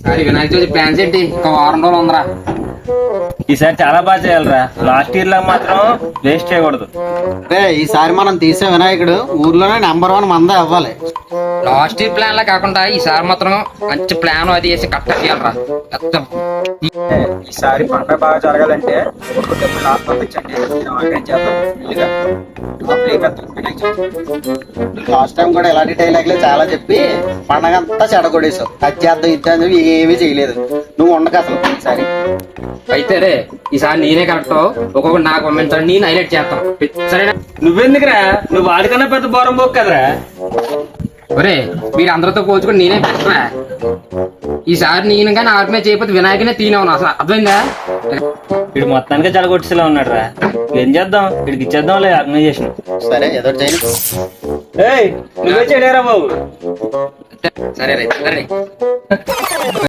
సరే వినాయక చవితి ప్లాన్స్ ఏంటి? ఇంకా వారం రోజులు ఉందరా. ఈసారి చాలా బాగా చేయాలిరా. లాస్ట్ ఇయర్ లా మాత్రం వేస్ట్ చేయకూడదు. ఈసారి మనం తీసే వినాయకుడు ఊర్లోనే నెంబర్ 1 మందే అవ్వాలి. లాస్ట్ ఇయర్ ప్లాన్ లా కాకుండా ఈసారి మాత్రం మంచి ప్లాన్ అది వేసి కట్ట చేయాలరా. ఈసారి పండుగ బాగా జరగాలంటే లాస్ట్ పంపించండి. లాస్ట్ టైం కూడా ఇలాంటి డైలాగ్లే చాలా చెప్పి పండగ అంతా చెడగొడేసావు. అది చేద్దాం ఇది అని చెప్పి ఏమీ చేయలేదు. నువ్వు ఉండక అసలు ఈసారి. అయితే రే ఈసారి నేనే కరెక్ట్, ఒక్కొక్కటి నాకు పంపించాలి, నేను హైలైట్ చేస్తాను. సరేనా? నువ్వెందుకురా? నువ్వు వాడికన్నా పెద్ద బోరం పోకు కదరా. ఒరే మీరు అందరితో పోల్చుకుని నేనే పెట్టరా. ఈసారి నేను కానీ ఆర్మీ చేయకపోతే వినాయకునే తీనవును. అసలు అర్థమైందా? వీడు మొత్తానికి జలగొట్టిలా ఉన్నాడు రా. ఏం చేద్దాం? వీడికి ఇచ్చేద్దాంలే ఆర్గనైజేషన్. సరే ఏదో చేయను. ఏయ్ నువ్వే చేయలేరా బాబు. సరే రే సరే.